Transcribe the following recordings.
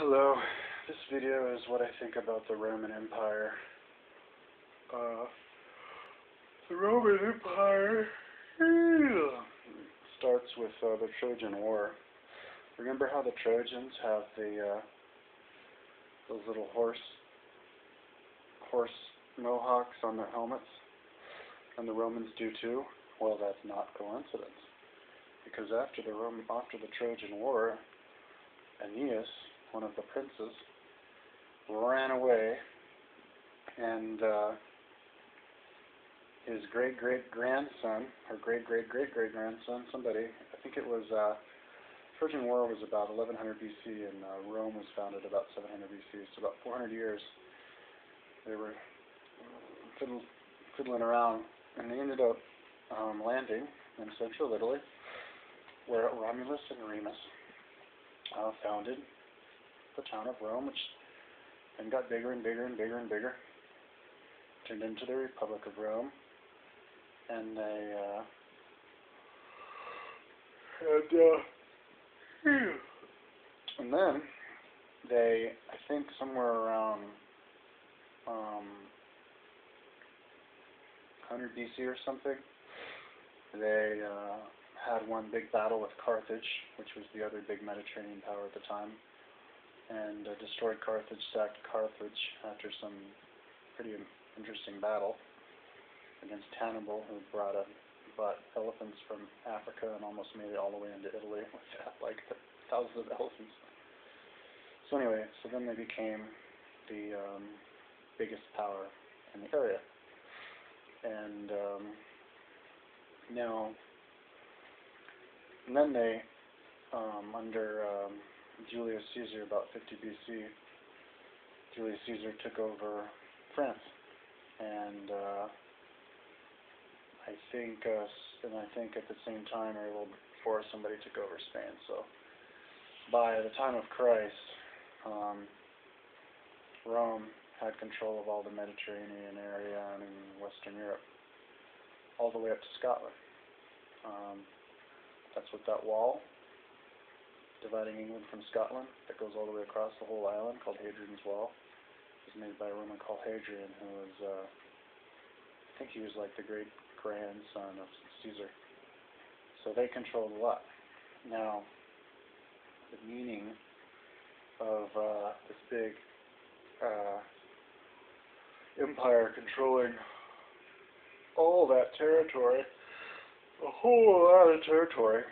Hello, this video is what I think about the Roman Empire. The Roman Empire starts with the Trojan War. Remember how the Trojans have those little horse mohawks on their helmets? And the Romans do too? Well, that's not coincidence. Because after the Trojan War, Aeneas, one of the princes, ran away, and his great-great-grandson, or great-great-great-great-grandson, somebody, I think it was, Trojan War was about 1100 BC, and Rome was founded about 700 BC, so about 400 years they were fiddling around, and they ended up landing in central Italy, where Romulus and Remus founded the town of Rome, which then got bigger and bigger and bigger and bigger, turned into the Republic of Rome, and and then they, I think somewhere around 100 BC or something, they had one big battle with Carthage, which was the other big Mediterranean power at the time, and destroyed Carthage, sacked Carthage after some pretty interesting battle against Hannibal, who brought elephants from Africa and almost made it all the way into Italy with like thousands of elephants. So anyway, so then they became the biggest power in the area, and then they, under Julius Caesar, about 50 BC, Julius Caesar took over France, and I think at the same time, or a little before, somebody took over Spain. So by the time of Christ, Rome had control of all the Mediterranean area and in Western Europe, all the way up to Scotland. That's what that wall dividing England from Scotland that goes all the way across the whole island, called Hadrian's Wall, was made by a Roman called Hadrian, who was, I think he was like the great-grandson of Caesar. So they controlled a lot. Now, the meaning of this big empire controlling all that territory, a whole lot of territory,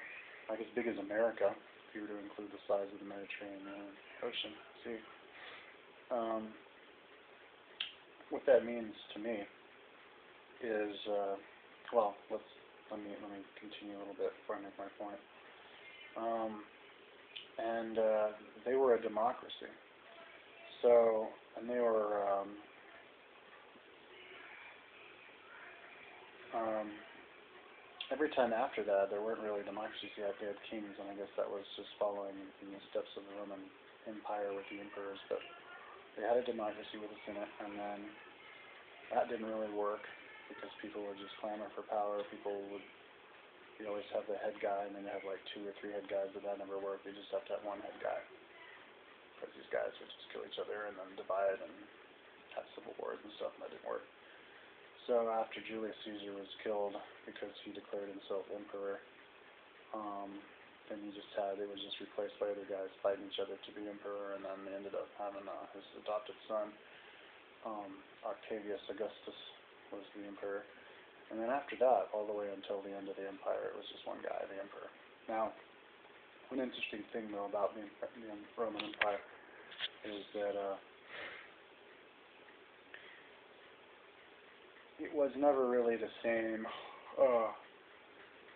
like as big as America, if you were to include the size of the Mediterranean Ocean. See, what that means to me is, well, let me continue a little bit before I make my point. And they were a democracy. So, and they were every time after that, there weren't really democracies yet. They had kings, and I guess that was just following in the steps of the Roman Empire with the emperors. But they had a democracy with a senate, and then that didn't really work because people would just clamor for power. You always have the head guy, and then you have like 2 or 3 head guys, but that never worked. You just have to have one head guy, because these guys would just kill each other and then divide and have civil wars and stuff, and that didn't work. So after Julius Caesar was killed because he declared himself emperor, then it was just replaced by other guys fighting each other to be emperor, and then they ended up having his adopted son, Octavius Augustus, was the emperor. And then after that, all the way until the end of the empire, it was just one guy, the emperor. Now, one interesting thing though about the Roman Empire is that it was never really the same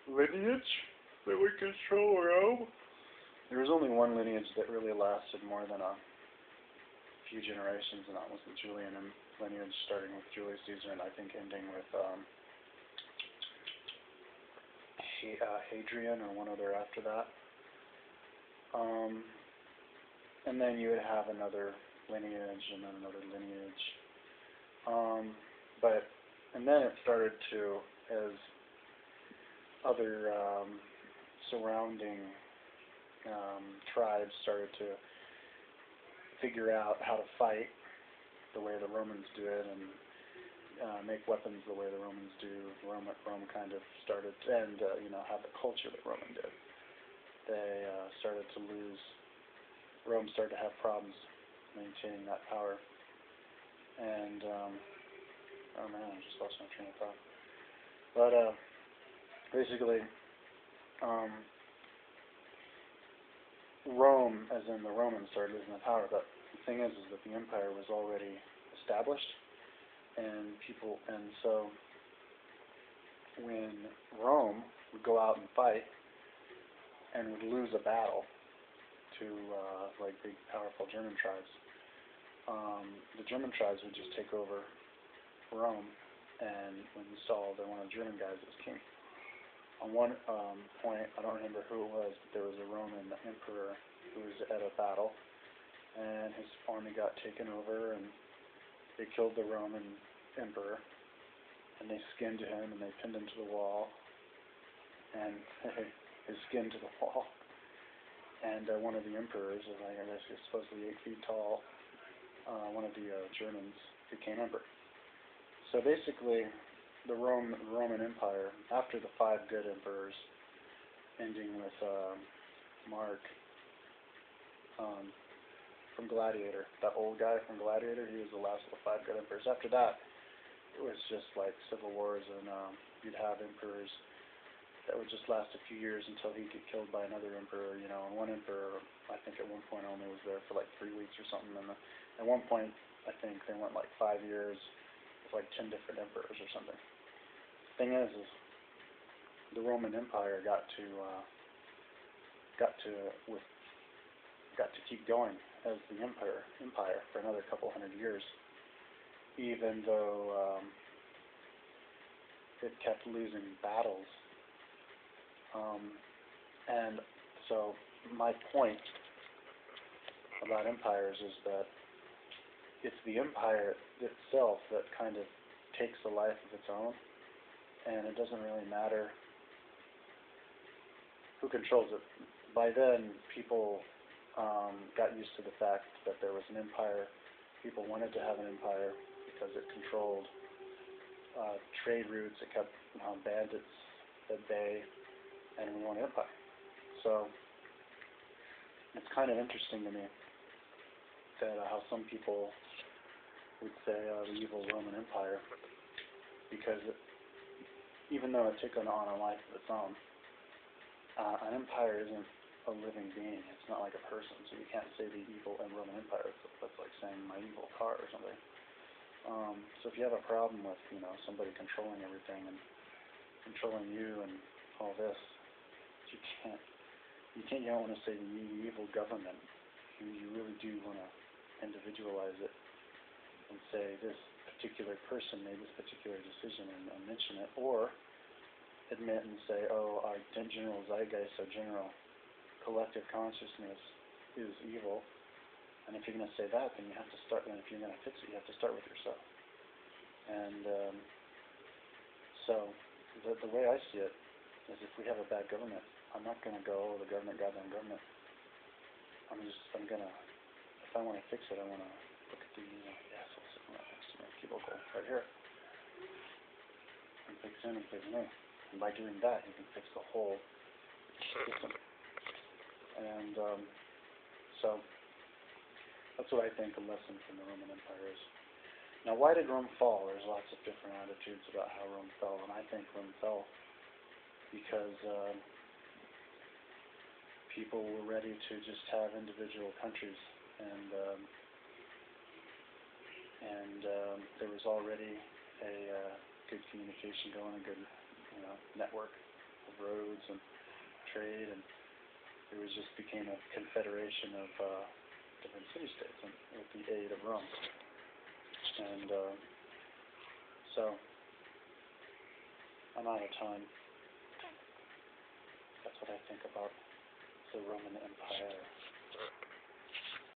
lineage that would control Rome. There was only one lineage that really lasted more than a few generations, and that was the Julian lineage, starting with Julius Caesar and I think ending with Hadrian or one other after that. And then you would have another lineage and then another lineage. And then it started to, as other surrounding tribes started to figure out how to fight the way the Romans did and make weapons the way the Romans do. Rome kind of started, and have the culture that Roman did. They started to lose. Rome started to have problems maintaining that power. And oh man, I just lost my train of thought. But basically, Rome, as in the Romans, started losing their power. But the thing is that the empire was already established, and so when Rome would go out and fight and would lose a battle to like big, powerful German tribes, the German tribes would just take over Rome and install one of the German guys as king. On one point, I don't remember who it was, but there was a Roman emperor who was at a battle, and his army got taken over, and they killed the Roman emperor, and they skinned him, and they pinned him to the wall, and his skin to the wall. And one of the emperors, I guess he was supposedly 8 feet tall, one of the Germans became emperor. So basically, the Roman Empire, after the 5 good emperors, ending with Mark from Gladiator, that old guy from Gladiator, he was the last of the 5 good emperors. After that, it was just like civil wars, and you'd have emperors that would just last a few years until he'd get killed by another emperor, and one emperor, I think at one point only was there for like 3 weeks or something, and at one point, I think they went like 5 years with like 10 different emperors or something. The thing is the Roman Empire got to keep going as the empire for another couple hundred years, even though it kept losing battles. And so my point about empires is that it's the empire itself that kind of takes a life of its own, and it doesn't really matter who controls it. By then, people got used to the fact that there was an empire. People wanted to have an empire because it controlled trade routes, it kept bandits at bay, and we want an empire. So it's kind of interesting to me that how some people would say the evil Roman Empire, because even though it took on a life of its own, an empire isn't a living being. It's not like a person, so you can't say the evil and Roman Empire. That's like saying my evil car or something. So if you have a problem with somebody controlling everything and controlling you and all this, you don't want to say the evil government. You really do want to individualize it and say this particular person made this particular decision and mention it, or admit and say, oh, our general zeitgeist, our general collective consciousness is evil. And if you're going to say that, then you have to start, and if you're going to fix it, you have to start with yourself. And so the way I see it is, if we have a bad government, I'm not going to go, oh, the government, goddamn government. I'm going to, if I want to fix it, I want to look at the asshole sitting right next to me, cubicle, right here, and fix him and fix me. And by doing that, you can fix the whole system. And so that's what I think a lesson from the Roman Empire is. Now, why did Rome fall? There's lots of different attitudes about how Rome fell, and I think Rome fell because people were ready to just have individual countries, and there was already a good communication going, a good network of roads and trade, and it was just became a confederation of different city-states with the aid of Rome. And so I'm out of time. That's what I think about the Roman Empire.